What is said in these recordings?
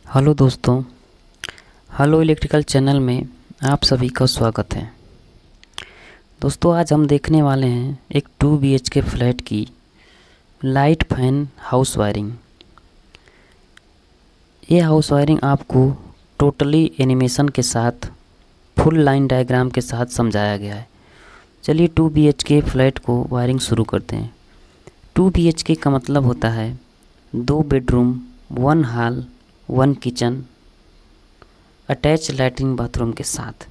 Hello दोस्तों, hello electrical channel में आप सभी का स्वागत है। दोस्तों, आज हम देखने वाले हैं एक 2 BHK फ्लैट की लाइट फैन हाउस वायरिंग। ये हाउस वायरिंग आपको टोटली एनिमेशन के साथ फुल लाइन डायग्राम के साथ समझाया गया है। चलिए 2 BHK फ्लैट को वायरिंग शुरू करते हैं। 2 BHK का मतलब होता है 2 bedroom, 1 hall, 1 kitchen, attach latrine bathroom के साथ,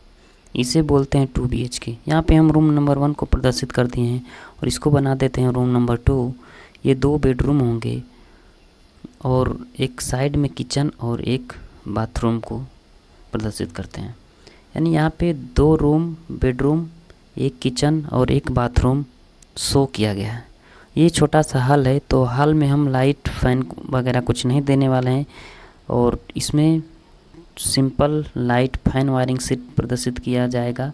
इसे बोलते हैं 2 BHK। यहाँ पे हम रूम नंबर 1 को प्रदर्शित कर दिए हैं और इसको बना देते हैं रूम नंबर 2। ये 2 बेडरूम होंगे और एक साइड में किचन और एक बाथरूम को प्रदर्शित करते हैं। यानी यहाँ पे 2 रूम, बेडरूम, एक किचन और एक बाथरूम शो किया गया है। ये छोटा सा हॉल है, तो हॉल में हम लाइट फैन वगैरह कुछ नहीं देने वाले हैं और इसमें सिंपल लाइट फैन वायरिंग से प्रदर्शित किया जाएगा।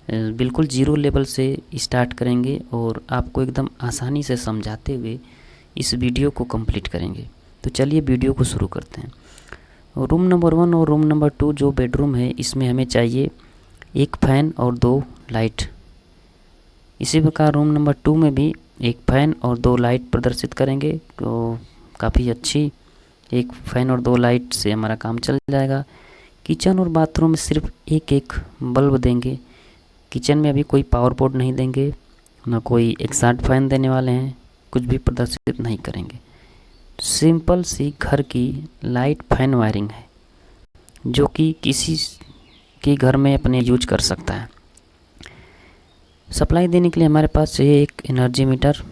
बिल्कुल जीरो लेवल से स्टार्ट करेंगे और आपको एकदम आसानी से समझाते हुए इस वीडियो को कंप्लीट करेंगे। तो चलिए वीडियो को शुरू करते हैं। रूम नंबर 1 और रूम नंबर 2 जो बेडरूम है, इसमें हमें चाहिए एक फ़ैन और 2 लाइट। इसी प्रकार रूम नंबर 2 में भी एक फ़ैन और 2 लाइट प्रदर्शित करेंगे, तो काफ़ी अच्छी एक फ़ैन और 2 लाइट से हमारा काम चल जाएगा। किचन और बाथरूम में सिर्फ एक एक बल्ब देंगे। किचन में अभी कोई पावर बोर्ड नहीं देंगे, ना कोई एक्सॉस्ट फैन देने वाले हैं, कुछ भी प्रदर्शित नहीं करेंगे। सिंपल सी घर की लाइट फैन वायरिंग है जो कि किसी के घर में अपने यूज कर सकता है। सप्लाई देने के लिए हमारे पास चाहिए एक एनर्जी मीटर,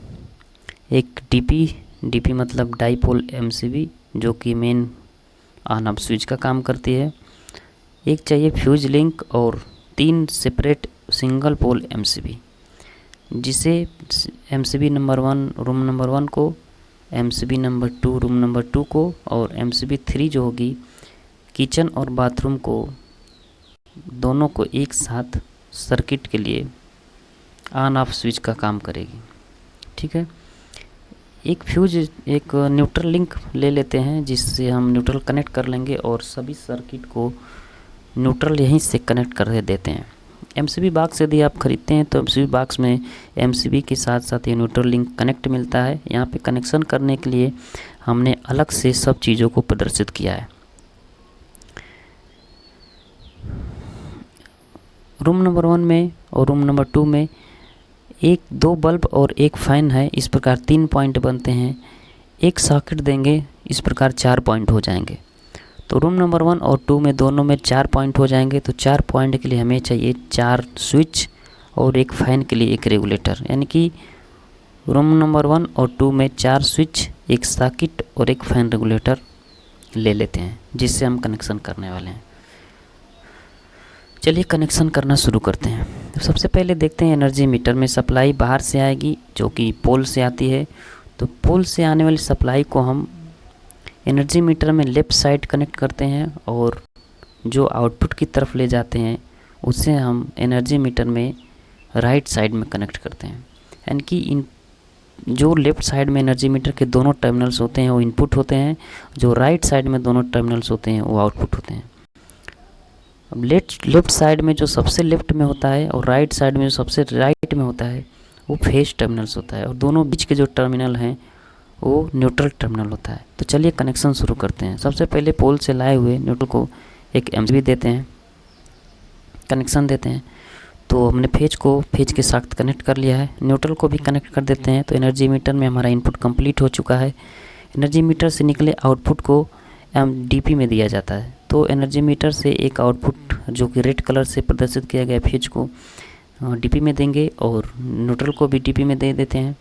एक डीपी मतलब डाईपोल MCB जो कि मेन ऑन ऑफ स्विच का काम करती है। एक चाहिए फ्यूज लिंक और 3 सेपरेट सिंगल पोल MCB, जिसे MCB नंबर 1 रूम नंबर 1 को, MCB नंबर 2 रूम नंबर 2 को और MCB 3 जो होगी किचन और बाथरूम को, दोनों को एक साथ सर्किट के लिए ऑन ऑफ स्विच का काम करेगी। ठीक है। एक फ्यूज, एक न्यूट्रल लिंक ले लेते हैं जिससे हम न्यूट्रल कनेक्ट कर लेंगे और सभी सर्किट को न्यूट्रल यहीं से कनेक्ट कर देते हैं। MCB बॉक्स यदि आप ख़रीदते हैं तो MCB बॉक्स में MCB के साथ साथ ये न्यूट्रल लिंक कनेक्ट मिलता है। यहाँ पे कनेक्शन करने के लिए हमने अलग से सब चीज़ों को प्रदर्शित किया है। रूम नंबर 1 में और रूम नंबर 2 में 2 बल्ब और एक फ़ैन है। इस प्रकार 3 पॉइंट बनते हैं। एक सॉकेट देंगे, इस प्रकार 4 पॉइंट हो जाएंगे। तो रूम नंबर 1 और 2 में दोनों में 4 पॉइंट हो जाएंगे। तो 4 पॉइंट के लिए हमें चाहिए 4 स्विच और एक फ़ैन के लिए एक रेगुलेटर। यानी कि रूम नंबर 1 और 2 में 4 स्विच, एक सॉकेट और एक फ़ैन रेगुलेटर ले लेते हैं, जिससे हम कनेक्शन करने वाले हैं। चलिए कनेक्शन करना शुरू करते हैं। तो सबसे पहले देखते हैं एनर्जी मीटर में सप्लाई बाहर से आएगी जो कि पोल से आती है। तो पोल से आने वाली सप्लाई को हम एनर्जी मीटर में लेफ़्ट साइड कनेक्ट करते हैं और जो आउटपुट की तरफ ले जाते हैं उसे हम एनर्जी मीटर में राइट साइड में कनेक्ट करते हैं। यानी कि इन जो लेफ़्ट साइड में एनर्जी मीटर के दोनों टर्मिनल्स होते हैं वो इनपुट होते हैं, जो राइट साइड में दोनों टर्मिनल्स होते हैं वो आउटपुट होते हैं। अब लेफ़्ट साइड में जो सबसे लेफ़्ट में होता है और राइट साइड में जो सबसे राइट में होता है वो फेज टर्मिनल्स होता है और दोनों बीच के जो टर्मिनल हैं वो न्यूट्रल टर्मिनल होता है। तो चलिए कनेक्शन शुरू करते हैं। सबसे पहले पोल से लाए हुए न्यूट्रल को एक MCB देते हैं, कनेक्शन देते हैं। तो हमने फेज के साथ कनेक्ट कर लिया है। न्यूट्रल को भी कनेक्ट कर देते हैं। तो एनर्जी मीटर में हमारा इनपुट कंप्लीट हो चुका है। एनर्जी मीटर से निकले आउटपुट को DP में दिया जाता है। तो एनर्जी मीटर से एक आउटपुट जो कि रेड कलर से प्रदर्शित किया गया फेज को DP में देंगे और न्यूट्रल को भी DP में दे देते हैं।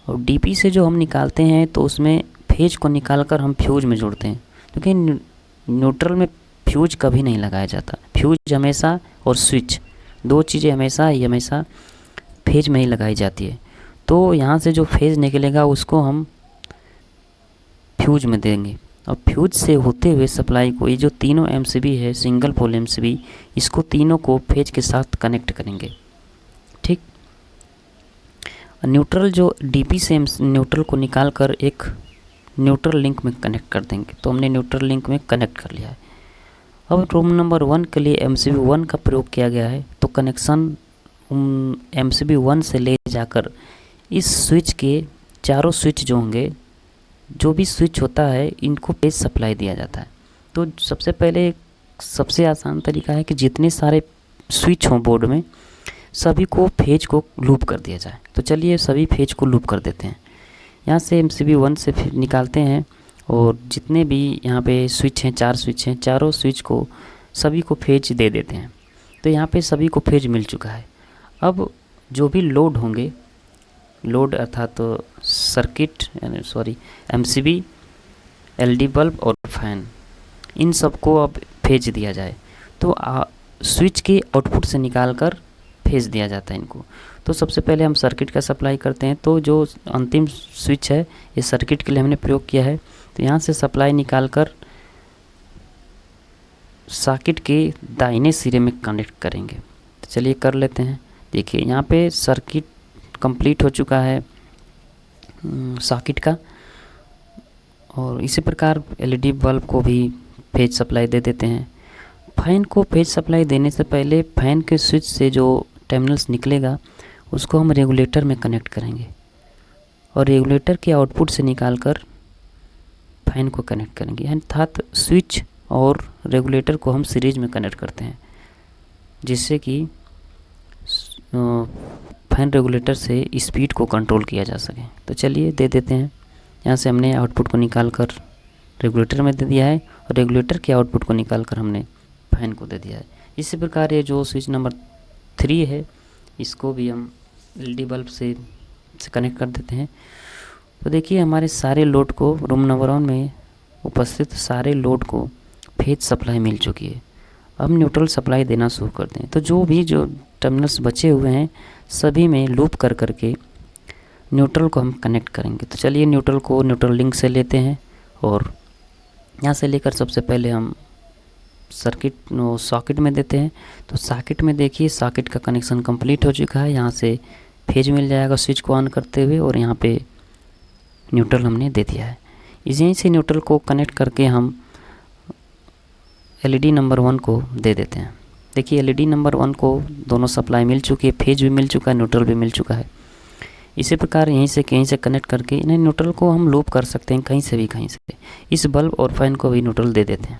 और DP से जो हम निकालते हैं तो उसमें फेज को निकालकर हम फ्यूज में जोड़ते हैं, क्योंकि न्यूट्रल में फ्यूज कभी नहीं लगाया जाता। फ्यूज हमेशा और स्विच, 2 चीज़ें हमेशा फेज में ही लगाई जाती है। तो यहाँ से जो फेज निकलेगा उसको हम फ्यूज में देंगे और फ्यूज से होते हुए सप्लाई को, ये जो तीनों MCB है सिंगल पोल MCB, इसको तीनों को फेज के साथ कनेक्ट करेंगे। ठीक। न्यूट्रल जो DP से न्यूट्रल को निकाल कर एक न्यूट्रल लिंक में कनेक्ट कर देंगे। तो हमने न्यूट्रल लिंक में कनेक्ट कर लिया है। अब रूम नंबर 1 के लिए MCB 1 का प्रयोग किया गया है। तो कनेक्शन MCB 1 से ले जाकर इस स्विच के चारों स्विच जो होंगे, जो भी स्विच होता है, इनको पेज सप्लाई दिया जाता है। तो सबसे पहले सबसे आसान तरीका है कि जितने सारे स्विच हों बोर्ड में, सभी को फेज को लूप कर दिया जाए। तो चलिए सभी फेज को लूप कर देते हैं। यहाँ से MCB 1 से फिर निकालते हैं और जितने भी यहाँ पे स्विच हैं, 4 स्विच हैं, चारों स्विच को सभी को फेज दे देते हैं। तो यहाँ पे सभी को फेज मिल चुका है। अब जो भी लोड होंगे, लोड अर्थात तो सर्किट MCB, LED बल्ब और फैन, इन सबको अब फेज दिया जाए। तो स्विच के आउटपुट से निकालकर फेज दिया जाता है इनको। तो सबसे पहले हम सर्किट का सप्लाई करते हैं। तो जो अंतिम स्विच है, ये सर्किट के लिए हमने प्रयोग किया है। तो यहाँ से सप्लाई निकालकर सॉकेट के दाहिने सिरे में कनेक्ट करेंगे। तो चलिए कर लेते हैं। देखिए यहाँ पे सर्किट कंप्लीट हो चुका है सॉकेट का। और इसी प्रकार LED बल्ब को भी फेज सप्लाई दे देते हैं। फैन को फेज सप्लाई देने से पहले फैन के स्विच से जो टर्मिनल्स निकलेगा, उसको हम रेगुलेटर में कनेक्ट करेंगे और रेगुलेटर के आउटपुट से निकालकर फैन को कनेक्ट करेंगे। अर्थात स्विच और रेगुलेटर को हम सीरीज में कनेक्ट करते हैं, जिससे कि फैन रेगुलेटर से स्पीड को कंट्रोल किया जा सके। तो चलिए दे देते हैं। यहाँ से हमने आउटपुट को निकालकर रेगुलेटर में दे दिया है और रेगुलेटर के आउटपुट को निकालकर हमने फैन को दे दिया है। इसी प्रकार ये जो स्विच नंबर 3 है, इसको भी हम LED बल्ब से कनेक्ट कर देते हैं। तो देखिए हमारे सारे लोड को, रूम नंबर 1 में उपस्थित सारे लोड को फेज सप्लाई मिल चुकी है। अब न्यूट्रल सप्लाई देना शुरू करते हैं। तो जो टर्मिनल्स बचे हुए हैं, सभी में लूप कर करके न्यूट्रल को हम कनेक्ट करेंगे। तो चलिए न्यूट्रल को न्यूट्रल लिंक से लेते हैं और यहाँ से लेकर सबसे पहले हम सॉकेट में देते हैं। तो सॉकेट में देखिए सॉकेट का कनेक्शन कंप्लीट हो चुका है। यहाँ से फेज मिल जाएगा स्विच को ऑन करते हुए और यहाँ पे न्यूट्रल हमने दे दिया है। यहीं से न्यूट्रल को कनेक्ट करके हम LED नंबर 1 को दे देते हैं। देखिए LED नंबर 1 को दोनों सप्लाई मिल चुकी है, फेज भी मिल चुका है, न्यूट्रल भी मिल चुका है। इसी प्रकार यहीं से कहीं से कनेक्ट करके इन्हें न्यूट्रल को हम लूप कर सकते हैं, कहीं से भी कहीं से। इस बल्ब और फैन को भी न्यूट्रल दे देते हैं।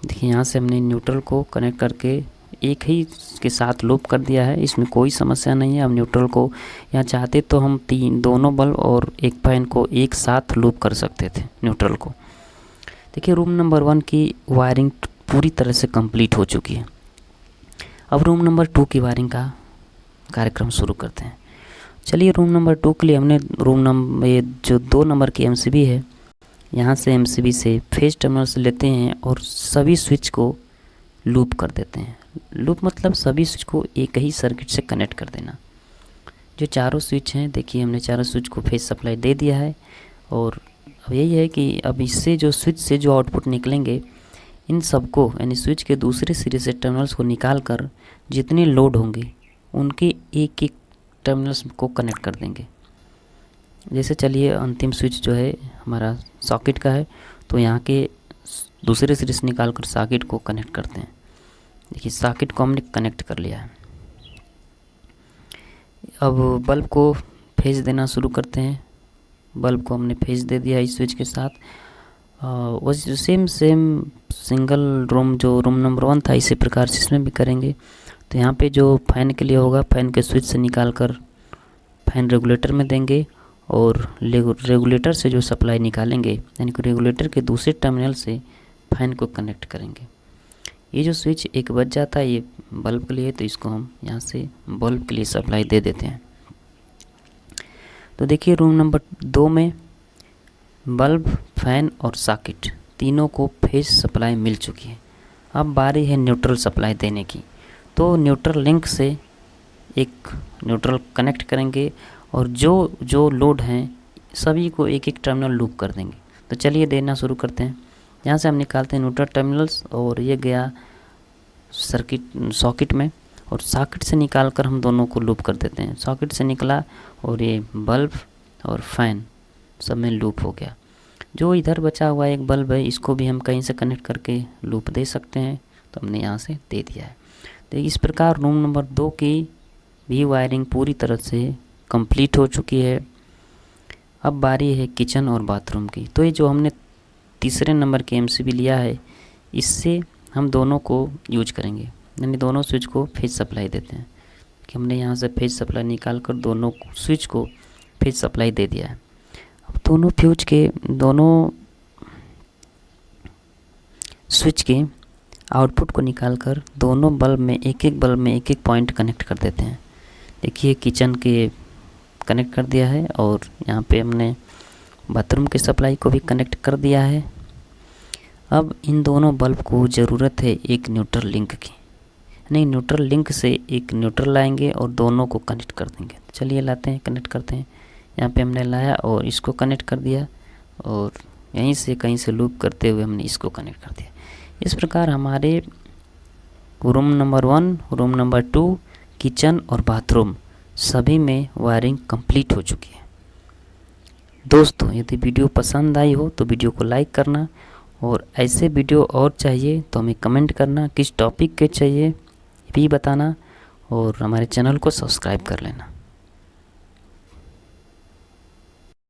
देखिए यहाँ से हमने न्यूट्रल को कनेक्ट करके एक ही के साथ लूप कर दिया है, इसमें कोई समस्या नहीं है। अब न्यूट्रल को यहाँ चाहते तो हम दोनों बल्ब और एक फैन को एक साथ लूप कर सकते थे न्यूट्रल को। देखिए रूम नंबर 1 की वायरिंग पूरी तरह से कंप्लीट हो चुकी है। अब रूम नंबर 2 की वायरिंग का कार्यक्रम शुरू करते हैं। चलिए रूम नंबर 2 के लिए हमने ये जो 2 नंबर की MCB है, यहाँ से MCB से फेज टर्मिनल्स लेते हैं और सभी स्विच को लूप कर देते हैं। लूप मतलब सभी स्विच को एक ही सर्किट से कनेक्ट कर देना। जो चारों स्विच हैं, देखिए हमने चारों स्विच को फेज सप्लाई दे दिया है। और अब यही है कि अब इससे जो स्विच से जो आउटपुट निकलेंगे, इन सबको यानी स्विच के दूसरे सिरे से टर्मिनल्स को निकाल कर जितने लोड होंगे उनके एक एक टर्मिनल्स को कनेक्ट कर देंगे। जैसे चलिए अंतिम स्विच जो है हमारा सॉकेट का है, तो यहाँ के दूसरे सिरे से निकाल कर सॉकेट को कनेक्ट करते हैं। देखिए सॉकेट को हमने कनेक्ट कर लिया है। अब बल्ब को फेज देना शुरू करते हैं। बल्ब को हमने फेज दे दिया इस स्विच के साथ। वैसे सेम सिंगल रूम जो रूम नंबर 1 था, इसी प्रकार से इसमें भी करेंगे। तो यहाँ पे जो फैन के लिए होगा, फैन के स्विच से निकाल कर फैन रेगुलेटर में देंगे और रेगुलेटर से जो सप्लाई निकालेंगे, यानी कि रेगुलेटर के दूसरे टर्मिनल से फैन को कनेक्ट करेंगे। ये जो स्विच एक बच जाता है ये बल्ब के लिए, तो इसको हम यहाँ से बल्ब के लिए सप्लाई दे देते हैं। तो देखिए रूम नंबर 2 में बल्ब, फैन और सॉकेट तीनों को फेज सप्लाई मिल चुकी है। अब बारी है न्यूट्रल सप्लाई देने की। तो न्यूट्रल लिंक से एक न्यूट्रल कनेक्ट करेंगे और जो लोड हैं सभी को एक एक टर्मिनल लूप कर देंगे। तो चलिए देना शुरू करते हैं। यहाँ से हम निकालते हैं न्यूट्रल टर्मिनल्स और ये गया सॉकेट में, और सॉकेट से निकाल कर हम दोनों को लूप कर देते हैं। सॉकेट से निकला और ये बल्ब और फैन सब में लूप हो गया। जो इधर बचा हुआ एक बल्ब है, इसको भी हम कहीं से कनेक्ट करके लूप दे सकते हैं, तो हमने यहाँ से दे दिया है। तो इस प्रकार रूम नंबर 2 की भी वायरिंग पूरी तरह से कंप्लीट हो चुकी है। अब बारी है किचन और बाथरूम की। तो ये जो हमने तीसरे नंबर के एमसीबी लिया है, इससे हम दोनों को यूज करेंगे, यानी दोनों स्विच को फेज सप्लाई देते हैं कि हमने यहाँ से फेज सप्लाई निकाल कर दोनों स्विच को फेज सप्लाई दे दिया है। अब दोनों फ्यूज के, दोनों स्विच के आउटपुट को निकालकर दोनों बल्ब में एक एक पॉइंट कनेक्ट कर देते हैं। देखिए किचन के कनेक्ट कर दिया है और यहाँ पे हमने बाथरूम के सप्लाई को भी कनेक्ट कर दिया है। अब इन दोनों बल्ब को ज़रूरत है एक न्यूट्रल लिंक की, यानी न्यूट्रल लिंक से एक न्यूट्रल लाएंगे और दोनों को कनेक्ट कर देंगे। चलिए लाते हैं, कनेक्ट करते हैं। यहाँ पे हमने लाया और इसको कनेक्ट कर दिया और यहीं से कहीं से लूप करते हुए हमने इसको कनेक्ट कर दिया। इस प्रकार हमारे room number 1, room number 2, kitchen और बाथरूम सभी में वायरिंग कंप्लीट हो चुकी है। दोस्तों, यदि वीडियो पसंद आई हो तो वीडियो को लाइक करना, और ऐसे वीडियो और चाहिए तो हमें कमेंट करना, किस टॉपिक के चाहिए भी बताना, और हमारे चैनल को सब्सक्राइब कर लेना।